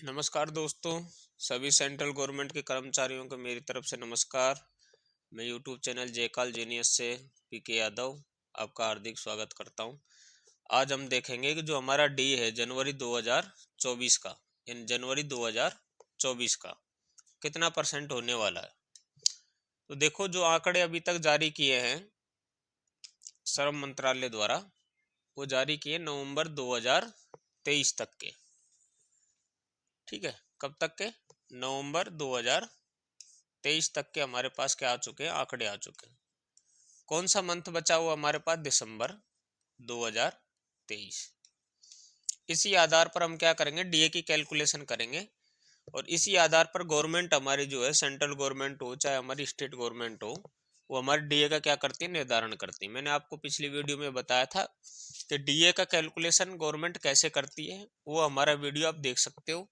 नमस्कार दोस्तों। सभी सेंट्रल गवर्नमेंट के कर्मचारियों को मेरी तरफ से नमस्कार। मैं यूट्यूब चैनल जेकाल जीनियस से पीके यादव आपका हार्दिक स्वागत करता हूं। आज हम देखेंगे कि जो हमारा डी है जनवरी 2024 का, इन जनवरी 2024 का कितना परसेंट होने वाला है। तो देखो, जो आंकड़े अभी तक जारी किए हैं श्रम मंत्रालय द्वारा, वो जारी किए नवंबर 2023 तक के। ठीक है, कब तक के? नवंबर 2023 तक के हमारे पास क्या आ चुके हैं? आंकड़े आ चुके हैं। कौन सा मंथ बचा हुआ हमारे पास? दिसंबर 2023। इसी आधार पर हम क्या करेंगे? डीए की कैलकुलेशन करेंगे और इसी आधार पर गवर्नमेंट हमारी जो है, सेंट्रल गवर्नमेंट हो चाहे हमारी स्टेट गवर्नमेंट हो, वो हमारे डीए का क्या करती है? निर्धारण करती है। मैंने आपको पिछली वीडियो में बताया था कि डीए का कैलकुलेशन गवर्नमेंट कैसे करती है, वो हमारा वीडियो आप देख सकते हो।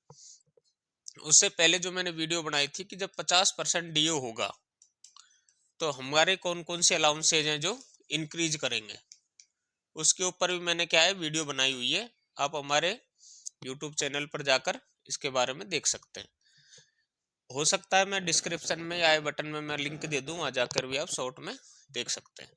उससे पहले जो मैंने वीडियो बनाई थी कि जब 50% डीओ होगा तो हमारे कौन कौन से अलाउंसेज हैं जो इंक्रीज करेंगे, उसके ऊपर भी मैंने क्या है वीडियो बनाई हुई है। आप हमारे यूट्यूब चैनल पर जाकर इसके बारे में देख सकते हैं। हो सकता है मैं डिस्क्रिप्शन में या आई बटन में मैं लिंक दे दूं, वहां जाकर भी आप शॉर्ट में देख सकते हैं।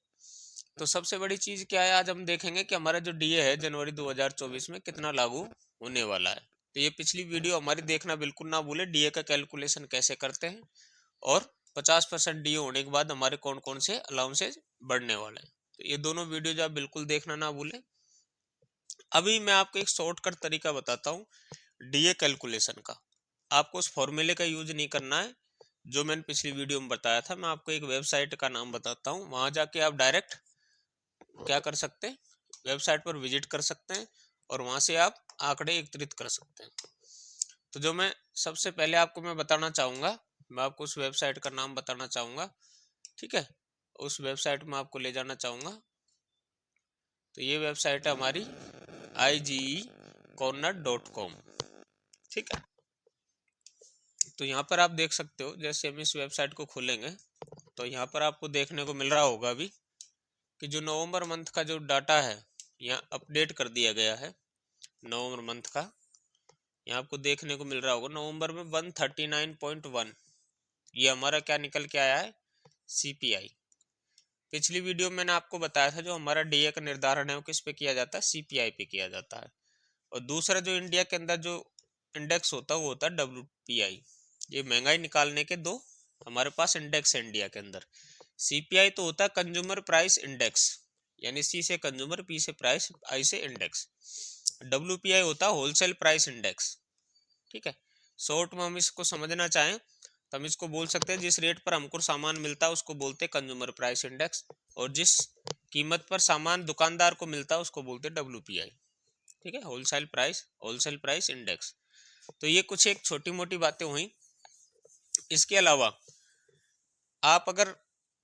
तो सबसे बड़ी चीज क्या है, आज हम देखेंगे कि हमारा जो डीए है जनवरी 2024 में कितना लागू होने वाला है। तो ये पिछली वीडियो हमारी देखना बिल्कुल ना भूले, डीए का कैलकुलेशन कैसे करते हैं और 50% डीए होने के बाद हमारे कौन कौन से अलाउंसेज बढ़ने वाले हैं। तो ये दोनों वीडियो जो आप बिल्कुल देखना ना भूलें। अभी मैं आपको एक शॉर्टकट तरीका बताता हूँ डीए कैलकुलेशन का। आपको उस फॉर्मूले का यूज नहीं करना है जो मैंने पिछली वीडियो में बताया था। मैं आपको एक वेबसाइट का नाम बताता हूँ, वहां जाके आप डायरेक्ट क्या कर सकते हैं? वेबसाइट पर विजिट कर सकते हैं और वहां से आप आंकड़े एकत्रित कर सकते हैं। तो जो मैं सबसे पहले आपको मैं बताना चाहूँगा, मैं आपको उस वेबसाइट का नाम बताना चाहूँगा। ठीक है, उस वेबसाइट में आपको ले जाना चाहूँगा। तो ये वेबसाइट है हमारी IGEcorner.com। ठीक है, तो यहाँ पर आप देख सकते हो, जैसे हम इस वेबसाइट को खोलेंगे तो यहाँ पर आपको देखने को मिल रहा होगा अभी कि जो नवंबर मंथ का जो डाटा है यहाँ अपडेट कर दिया गया है। नवंबर मंथ का यहाँ आपको देखने को मिल रहा होगा, नवंबर में 139.1 ये हमारा क्या निकल के आया है? CPI। पिछली वीडियो में मैंने आपको बताया था जो हमारा डीए का निर्धारण है वो किस पे किया जाता है? CPI पे किया जाता है। और दूसरा जो इंडिया के अंदर जो इंडेक्स होता है वो होता है WPI। ये महंगाई निकालने के दो हमारे पास इंडेक्स है इंडिया के अंदर। CPI तो होता है कंज्यूमर प्राइस इंडेक्स, यानी C से कंज्यूमर, P से प्राइस, I से इंडेक्स। WPI होता है होलसेल प्राइस इंडेक्स। ठीक है, शॉर्ट में हम इसको समझना चाहें तो हम इसको बोल सकते हैं जिस रेट पर हमको सामान मिलता है उसको बोलते हैं कंज्यूमर प्राइस इंडेक्स, और जिस कीमत पर सामान दुकानदार को मिलता है उसको बोलते हैं WPI। ठीक है, होलसेल प्राइस इंडेक्स। तो ये कुछ एक छोटी मोटी बातें हुई। इसके अलावा आप अगर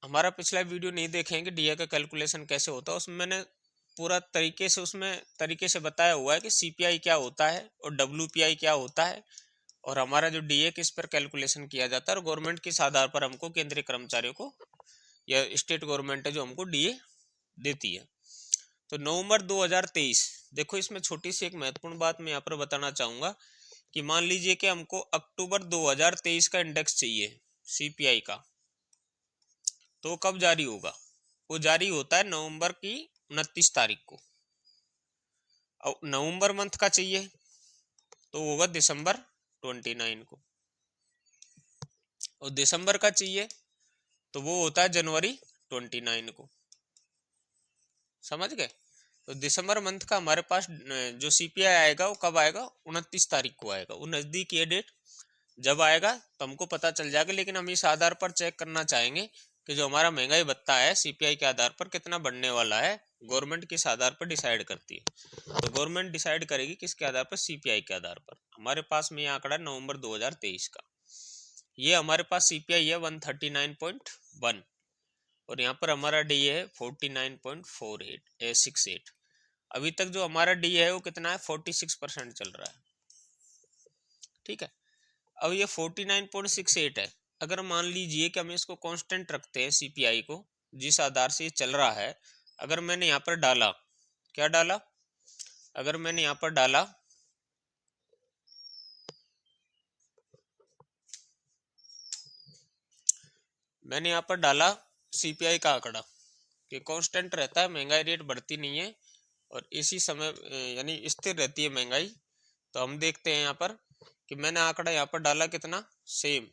हमारा पिछला वीडियो नहीं देखेंगे डीए का कैलकुलेशन कैसे होता है, उसमें मैंने पूरा तरीके से बताया हुआ है कि CPI क्या होता है और WPI क्या होता है और हमारा जो डीए किस पर कैलकुलेशन किया जाता है और गवर्नमेंट किस आधार पर हमको, केंद्रीय कर्मचारियों को या स्टेट गवर्नमेंट है जो हमको डीए देती है। तो नवंबर 2023, देखो इसमें छोटी सी एक महत्वपूर्ण बात मैं यहाँ पर बताना चाहूंगा कि मान लीजिए कि हमको अक्टूबर 2023 का इंडेक्स चाहिए CPI का, तो कब जारी होगा? वो जारी होता है नवंबर की 29 तारीख को। और नवंबर मंथ का चाहिए तो होगा दिसंबर 29 को, और दिसंबर का चाहिए तो वो होता है जनवरी 29 को। समझ गए? तो दिसंबर मंथ का हमारे पास जो CPI आएगा वो कब आएगा? 29 तारीख को आएगा। वो नज़दीक ये डेट जब आएगा तो हमको पता चल जाएगा, लेकिन हम इस आधार पर चेक करना चाहेंगे कि जो हमारा महंगाई भत्ता है CPI के आधार पर कितना बढ़ने वाला है। गवर्नमेंट किस आधार पर डिसाइड करती है? तो गवर्नमेंट डिसाइड करेगी किसके आधार पर? CPI के आधार पर। हमारे पास में ये आंकड़ा नवंबर 2023 का, ये हमारे पास CPI है 139.1 और यहाँ पर हमारा डी है 49.68। अभी तक जो हमारा डी है वो कितना है? 46% चल रहा है। ठीक है, अब ये 49.68 है। अगर मान लीजिए कि हम इसको कांस्टेंट रखते हैं CPI को, जिस आधार से ये चल रहा है, अगर मैंने यहाँ पर डाला, क्या डाला? अगर मैंने यहाँ पर डाला मैंने यहाँ पर डाला सीपीआई का आंकड़ा कि कांस्टेंट रहता है, महंगाई रेट बढ़ती नहीं है और इसी समय यानी स्थिर रहती है महंगाई। तो हम देखते हैं यहाँ पर कि मैंने आंकड़ा यहाँ पर डाला कितना, सेम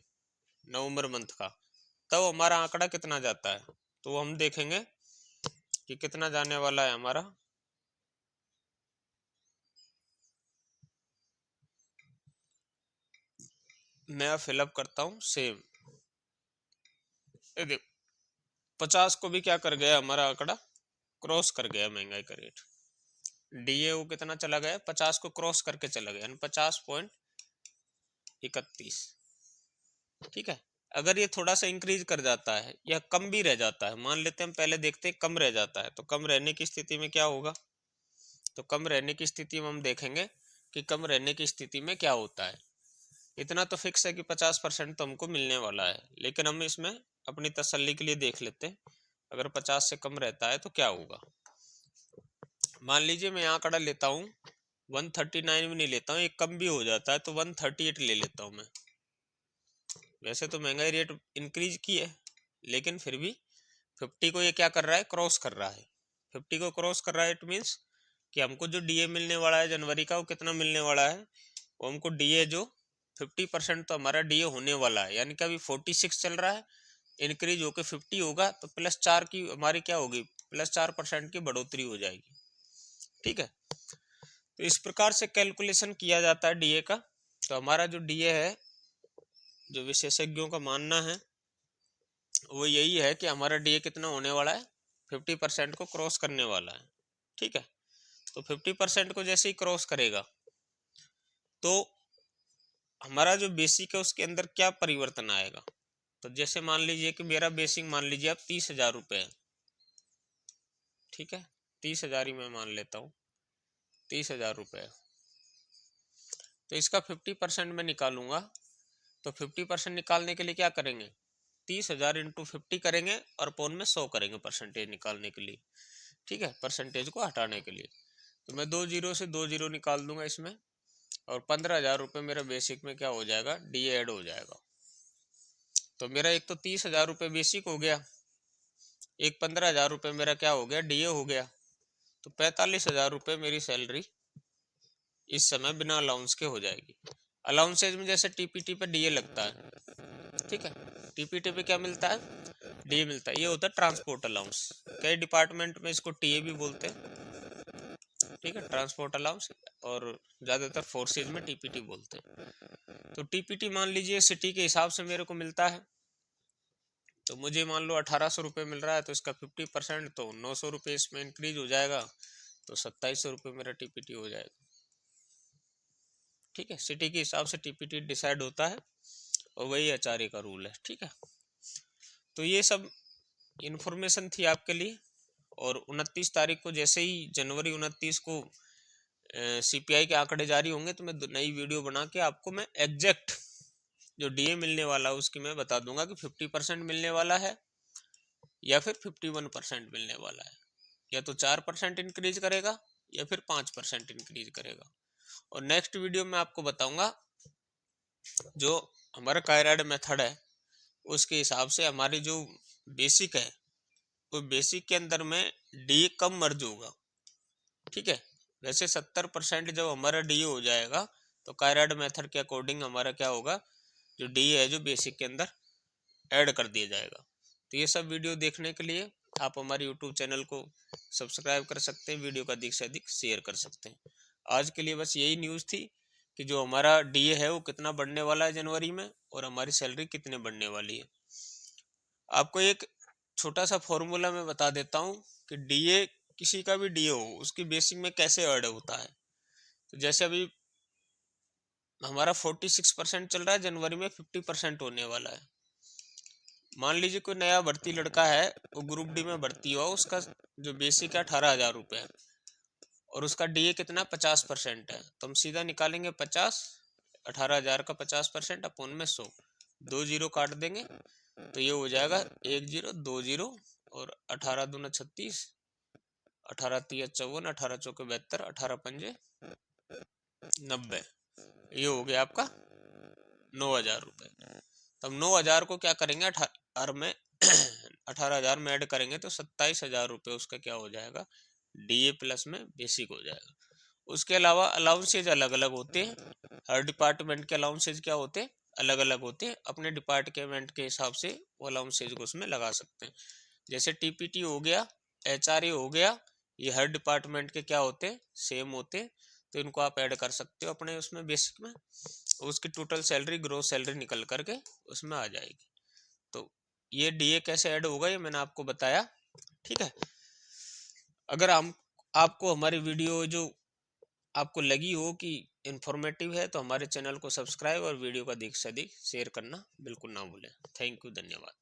नवंबर मंथ का, तब हमारा आंकड़ा कितना जाता है, तो हम देखेंगे कि कितना जाने वाला है हमारा। मैं फिलअप करता हूँ सेम। ये देखो 50 को भी क्या कर गया हमारा आंकड़ा, क्रॉस कर गया महंगाई का रेट। डीए वो कितना चला गया, 50 को क्रॉस करके चला गया, 50.31। ठीक है, अगर ये थोड़ा सा इंक्रीज कर जाता है या कम भी रह जाता है, मान लेते हैं हम पहले देखते हैं कम रह जाता है, तो कम रहने की स्थिति में क्या होगा, तो कम रहने की स्थिति में हम देखेंगे कि कम रहने की स्थिति में क्या होता है। इतना तो फिक्स है कि 50% तो हमको मिलने वाला है, लेकिन हम इसमें अपनी तसल्ली के लिए देख लेते हैं अगर 50 से कम रहता है तो क्या होगा। मान लीजिए मैं आंकड़ा लेता हूँ 139 भी नहीं लेता हूँ, एक कम भी हो जाता है तो 138 ले लेता हूँ मैं। वैसे तो महंगाई रेट इंक्रीज की है, लेकिन फिर भी 50 को ये क्या कर रहा है, क्रॉस कर रहा है। 50 को क्रॉस कर रहा है, इट मीन्स कि हमको जो डीए मिलने वाला है जनवरी का, वो कितना मिलने वाला है, वो हमको डीए जो 50% तो हमारा डीए होने वाला है, यानी कि अभी 46 चल रहा है, इंक्रीज होकर 50 होगा तो +4 की हमारी क्या होगी, +4% की बढ़ोतरी हो जाएगी। ठीक है, तो इस प्रकार से कैलकुलेशन किया जाता है डीए का। तो हमारा जो डीए है, जो विशेषज्ञों का मानना है वो यही है कि हमारा डीए कितना होने वाला है, 50% को क्रॉस करने वाला है। ठीक है, तो 50% को जैसे ही क्रॉस करेगा तो हमारा जो बेसिक है उसके अंदर क्या परिवर्तन आएगा। तो जैसे मान लीजिए कि मेरा बेसिक मान लीजिए आप 30,000 रुपये है। ठीक है, 30,000 ही मैं मान लेता हूँ, 30,000 रुपये। तो इसका 50% मैं निकालूंगा, तो 50% निकालने के लिए क्या करेंगे, 30,000 इंटू 50 करेंगे और पौन में 100 करेंगे परसेंटेज निकालने के लिए। ठीक है, परसेंटेज को हटाने के लिए। तो मैं 2 जीरो से 2 जीरो निकाल दूंगा इसमें, और 15,000 रुपये मेरा बेसिक में क्या हो जाएगा, डीए ऐड हो जाएगा। तो मेरा एक तो 30,000 रुपये बेसिक हो गया, एक 15,000 रुपये मेरा क्या हो गया, डीए हो गया। तो 45,000 रुपये मेरी सैलरी इस समय बिना अलाउंस के हो जाएगी। अलाउंसेज में जैसे टीपीटी पे डीए लगता है, ठीक है, टीपीटी पे क्या मिलता है, डीए मिलता है। ये होता है ट्रांसपोर्ट अलाउंस, कई डिपार्टमेंट में इसको टीए भी बोलते हैं। ठीक है, ट्रांसपोर्ट अलाउंस, और ज़्यादातर फोर्सेज में टीपीटी बोलते हैं। तो टीपीटी मान लीजिए सिटी के हिसाब से मेरे को मिलता है, तो मुझे मान लो 1,800 रुपये मिल रहा है, तो इसका 50% तो 900 रुपये इसमें इंक्रीज हो जाएगा, तो 2,700 रुपये मेरा टीपीटी हो जाएगा। ठीक है, सिटी के हिसाब से टीपीटी डिसाइड होता है, और वही आचार्य का रूल है। ठीक है, तो ये सब इन्फॉर्मेशन थी आपके लिए। और 29 तारीख को, जैसे ही जनवरी 29 को सीपीआई के आंकड़े जारी होंगे, तो मैं नई वीडियो बना के आपको मैं एग्जैक्ट जो डीए मिलने वाला है उसकी मैं बता दूंगा कि 50% मिलने वाला है या फिर 51% मिलने वाला है, या तो 4% इंक्रीज करेगा या फिर 5% इंक्रीज करेगा। और नेक्स्ट वीडियो में आपको बताऊंगा जो हमारा कायराड मेथड है उसके हिसाब से हमारी जो बेसिक है, तो बेसिक के अंदर में डी कम मर्ज होगा। ठीक है, वैसे 70% जब हमारा डी हो जाएगा तो कायराड मेथड के अकॉर्डिंग हमारा क्या होगा, जो डी है जो बेसिक के अंदर ऐड कर दिया जाएगा। तो ये सब वीडियो देखने के लिए आप हमारे यूट्यूब चैनल को सब्सक्राइब कर सकते हैं, वीडियो को अधिक से अधिक शेयर कर सकते हैं। आज के लिए बस यही न्यूज़ थी कि जो हमारा डीए है वो कितना बढ़ने वाला है जनवरी में, और हमारी सैलरी कितने बढ़ने वाली है। आपको एक छोटा सा फॉर्मूला मैं बता देता हूँ कि डीए, किसी का भी डीए हो, उसकी बेसिक में कैसे ऐड होता है। तो जैसे अभी हमारा 46% चल रहा है, जनवरी में 50% होने वाला है। मान लीजिए कोई नया भर्ती लड़का है, वो ग्रुप डी में भर्ती हुआ, उसका जो बेसिक है 18,000 रुपये है, और उसका डीए कितना 50% है, तो हम सीधा निकालेंगे 50, 18,000 का 50% अपन में 100, 2 जीरो काट देंगे, तो ये हो जाएगा 1 जीरो 2 जीरो, और 18 दूना 36, 18 तिया 54, 18 चौके 72, 18 पंजे 90, ये हो गया आपका 9,000 रुपये। तो हम 9,000 को क्या करेंगे 18 में 18,000 में ऐड करेंगे तो 27,000 रुपये उसका क्या हो जाएगा, DA प्लस में बेसिक हो जाएगा। उसके अलावा अलाउंसेज अलग अलग होते हैं, हर डिपार्टमेंट के अलाउंसेज क्या होते हैं, अलग अलग होते हैं। अपने डिपार्टमेंट के हिसाब से वो अलाउंसेज को उसमें लगा सकते हैं। जैसे TPT हो गया, HRA हो गया, ये हर डिपार्टमेंट के क्या होते हैं, सेम होते हैं। तो इनको आप ऐड कर सकते हो अपने उसमें बेसिक में, उसकी टोटल सैलरी ग्रोस सैलरी निकल करके उसमें आ जाएगी। तो ये DA कैसे ऐड होगा ये मैंने आपको बताया, ठीक है। अगर हम आपको हमारी वीडियो जो आपको लगी हो कि इंफॉर्मेटिव है तो हमारे चैनल को सब्सक्राइब और वीडियो का अधिक से अधिक शेयर करना बिल्कुल ना भूलें। थैंक यू, धन्यवाद।